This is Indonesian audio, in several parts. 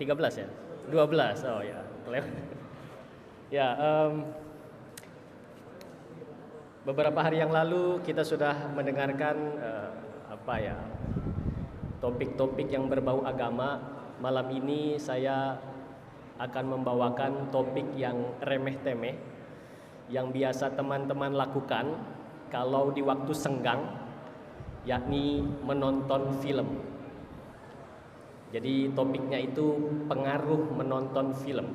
13 ya? 12, oh ya. Ya, beberapa hari yang lalu kita sudah mendengarkan topik-topik yang berbau agama. Malam ini saya akan membawakan topik yang remeh-temeh, yang biasa teman-teman lakukan kalau di waktu senggang, yakni menonton film. Jadi topiknya itu pengaruh menonton film.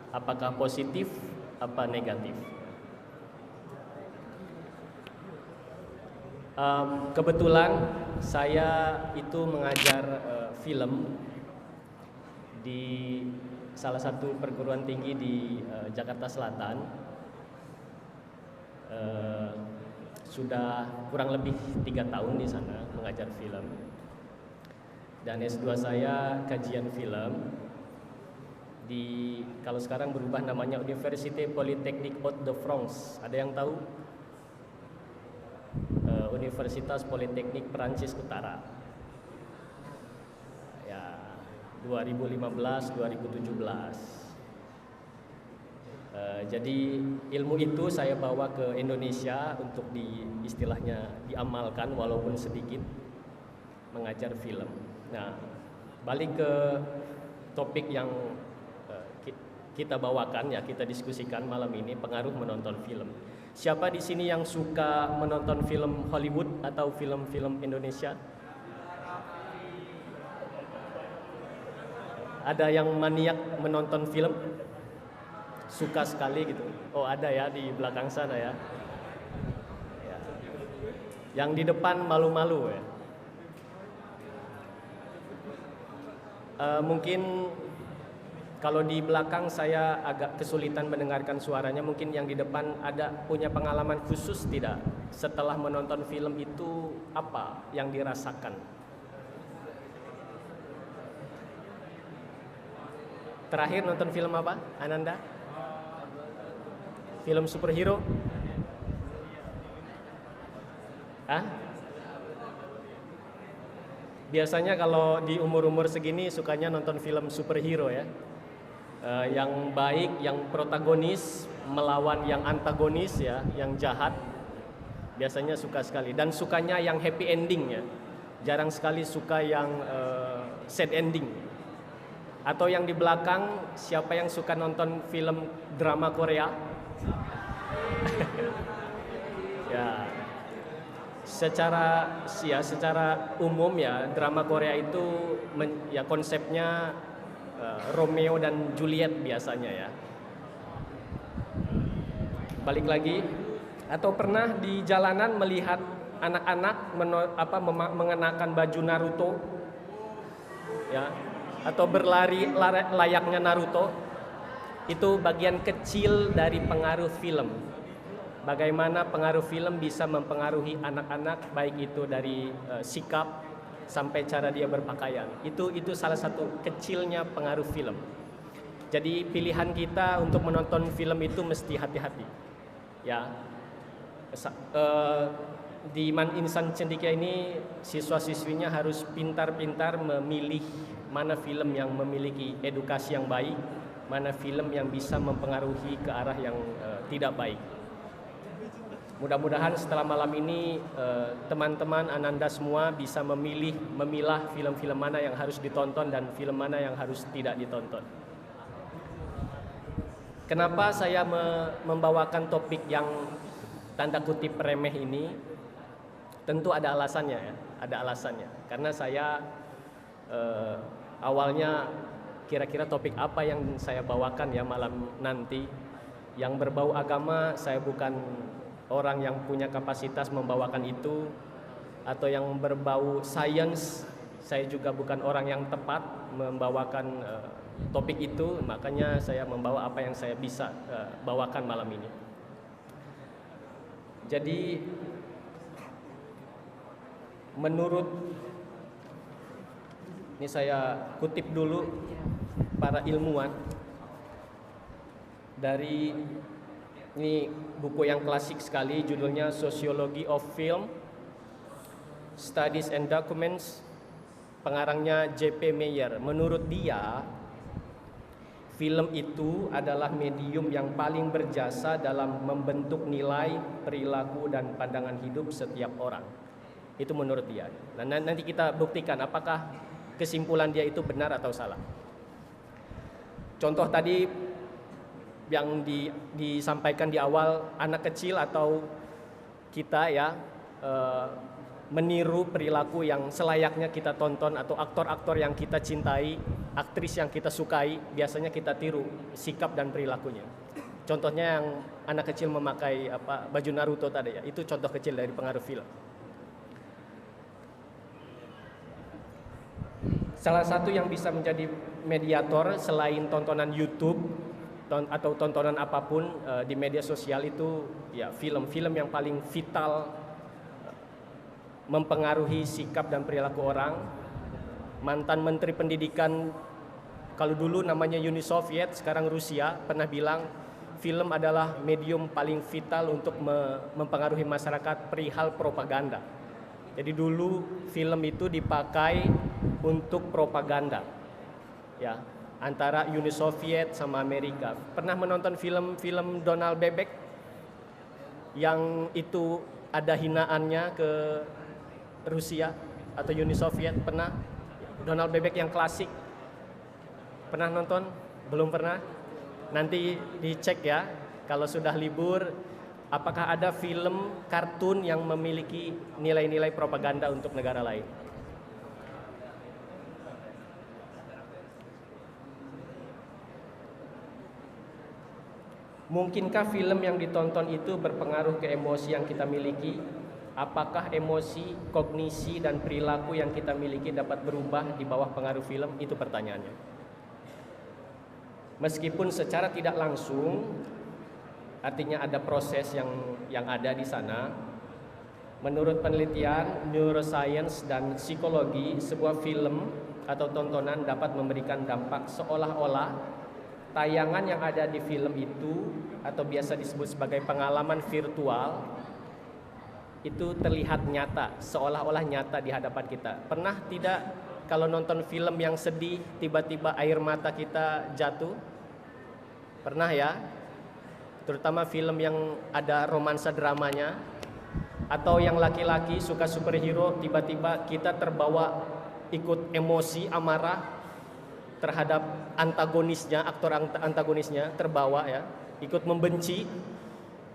Apakah positif, apa negatif? Kebetulan saya itu mengajar film di salah satu perguruan tinggi di Jakarta Selatan. Sudah kurang lebih 3 tahun di sana mengajar film. Dan S2 saya kajian film di, kalau sekarang berubah namanya Université Polytechnique Hauts-de-France. Ada yang tahu? Universitas Politeknik Perancis Utara. Ya, 2015-2017. Jadi ilmu itu saya bawa ke Indonesia untuk istilahnya diamalkan walaupun sedikit, mengajar film. Nah, balik ke topik yang kita bawakan, ya kita diskusikan malam ini, pengaruh menonton film. Siapa di sini yang suka menonton film Hollywood atau film-film Indonesia? Ada yang maniak menonton film? Suka sekali gitu. Oh, ada ya di belakang sana ya. Ya. Yang di depan malu-malu ya. Mungkin kalau di belakang saya agak kesulitan mendengarkan suaranya. Mungkin yang di depan ada punya pengalaman khusus tidak? Setelah menonton film itu apa yang dirasakan? Terakhir nonton film apa, Ananda? Film superhero? Hah? Biasanya kalau di umur-umur segini sukanya nonton film superhero ya. Yang baik, yang protagonis melawan yang antagonis ya, yang jahat. Biasanya suka sekali, dan sukanya yang happy ending ya. Jarang sekali suka yang sad ending. Atau yang di belakang, siapa yang suka nonton film drama Korea? Ya. Secara umum ya, drama Korea itu ya konsepnya Romeo dan Juliet biasanya ya. Balik lagi, atau pernah di jalanan melihat anak-anak mengenakan baju Naruto ya, atau berlari layaknya Naruto? Itu bagian kecil dari pengaruh film. Bagaimana pengaruh film bisa mempengaruhi anak-anak, baik itu dari sikap sampai cara dia berpakaian. Itu salah satu kecilnya pengaruh film. Jadi pilihan kita untuk menonton film itu mesti hati-hati. Ya. Di Man Insan Cendekia ini siswa-siswinya harus pintar-pintar memilih mana film yang memiliki edukasi yang baik, mana film yang bisa mempengaruhi ke arah yang tidak baik. Mudah-mudahan setelah malam ini teman-teman Ananda semua bisa memilah film-film mana yang harus ditonton dan film mana yang harus tidak ditonton. Kenapa saya membawakan topik yang tanda kutip remeh ini? Tentu ada alasannya ya, ada alasannya. Karena saya awalnya kira-kira topik apa yang saya bawakan ya malam nanti. Yang berbau agama, saya bukan orang yang punya kapasitas membawakan itu. Atau yang berbau sains, saya juga bukan orang yang tepat membawakan topik itu. Makanya saya membawa apa yang saya bisa bawakan malam ini. Jadi menurut, ini saya kutip dulu para ilmuwan dari, ini buku yang klasik sekali, judulnya Sociology of Film, Studies and Documents, pengarangnya J.P. Meyer. Menurut dia, film itu adalah medium yang paling berjasa dalam membentuk nilai, perilaku, dan pandangan hidup setiap orang. Itu menurut dia. Nah, nanti kita buktikan apakah kesimpulan dia itu benar atau salah. Contoh tadi yang disampaikan di awal, anak kecil atau kita ya meniru perilaku yang selayaknya kita tonton, atau aktor-aktor yang kita cintai, aktris yang kita sukai, biasanya kita tiru sikap dan perilakunya. Contohnya yang anak kecil memakai baju Naruto tadi ya, itu contoh kecil dari pengaruh film. Salah satu yang bisa menjadi mediator selain tontonan YouTube atau tontonan apapun di media sosial itu ya film-film yang paling vital mempengaruhi sikap dan perilaku orang. Mantan Menteri Pendidikan, kalau dulu namanya Uni Soviet, sekarang Rusia, pernah bilang film adalah medium paling vital untuk mempengaruhi masyarakat perihal propaganda. Jadi dulu film itu dipakai untuk propaganda, ya, antara Uni Soviet sama Amerika. Pernah menonton film-film Donald Bebek yang itu ada hinaannya ke Rusia atau Uni Soviet? Pernah? Donald Bebek yang klasik. Pernah nonton? Belum pernah? Nanti dicek ya, kalau sudah libur, apakah ada film kartun yang memiliki nilai-nilai propaganda untuk negara lain? Mungkinkah film yang ditonton itu berpengaruh ke emosi yang kita miliki? Apakah emosi, kognisi, dan perilaku yang kita miliki dapat berubah di bawah pengaruh film? Itu pertanyaannya. Meskipun secara tidak langsung, artinya ada proses yang ada di sana. Menurut penelitian neuroscience dan psikologi, sebuah film atau tontonan dapat memberikan dampak seolah-olah tayangan yang ada di film itu, atau biasa disebut sebagai pengalaman virtual, itu terlihat nyata, seolah-olah nyata di hadapan kita. Pernah tidak kalau nonton film yang sedih, tiba-tiba air mata kita jatuh? Pernah ya? Terutama film yang ada romansa dramanya, atau yang laki-laki suka superhero, tiba-tiba kita terbawa ikut emosi, amarah terhadap antagonisnya, aktor antagonisnya, terbawa ya, ikut membenci.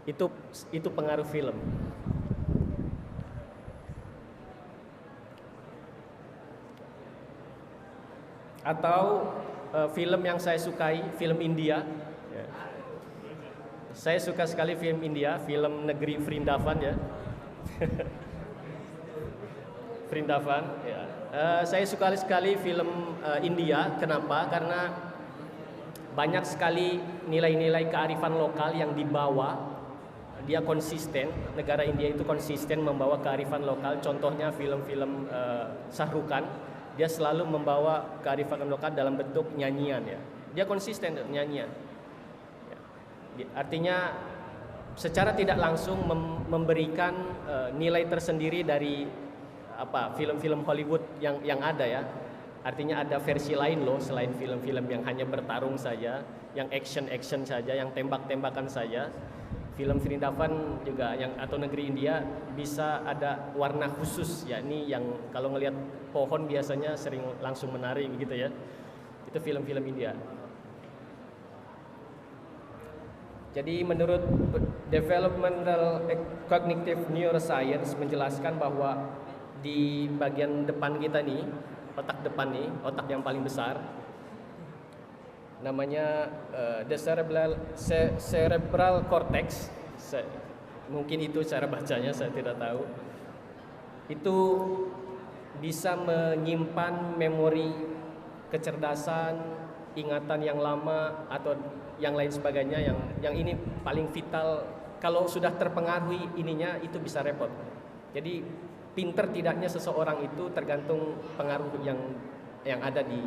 Itu pengaruh film. Atau film yang saya sukai, film India. Ya. Saya suka sekali film India, film Negeri Vrindavan ya. Vrindavan. Ya. Saya suka sekali film India. Kenapa? Karena banyak sekali nilai-nilai kearifan lokal yang dibawa. Dia konsisten. Negara India itu konsisten membawa kearifan lokal. Contohnya film-film Shah Rukh Khan. Dia selalu membawa kearifan lokal dalam bentuk nyanyian ya. Dia konsisten nyanyian. Ya. Artinya secara tidak langsung memberikan nilai tersendiri dari film-film Hollywood yang ada ya. Artinya ada versi lain loh selain film-film yang hanya bertarung saja, yang action saja, yang tembak-tembakan saja. Film Vrindavan juga atau Negeri India bisa ada warna khusus, yakni yang kalau ngelihat pohon biasanya sering langsung menari begitu ya. Itu film-film India. Jadi menurut Developmental Cognitive Neuroscience menjelaskan bahwa di bagian depan kita nih, otak depan nih, otak yang paling besar, namanya the cerebral cortex. Mungkin itu cara bacanya, saya tidak tahu. Itu bisa menyimpan memori, kecerdasan, ingatan yang lama atau yang lain sebagainya. Yang ini paling vital. Kalau sudah terpengaruhi ininya, itu bisa repot. Jadi pinter tidaknya seseorang itu tergantung pengaruh yang ada di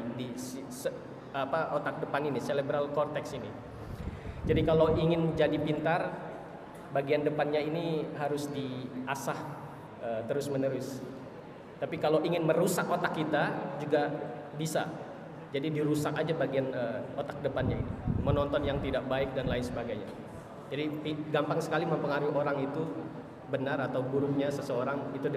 otak depan ini, cerebral cortex ini. Jadi kalau ingin jadi pintar, bagian depannya ini harus diasah terus-menerus. Tapi kalau ingin merusak otak kita juga bisa. Jadi dirusak aja bagian otak depannya ini, menonton yang tidak baik dan lain sebagainya. Jadi gampang sekali mempengaruhi orang itu benar atau buruknya seseorang itu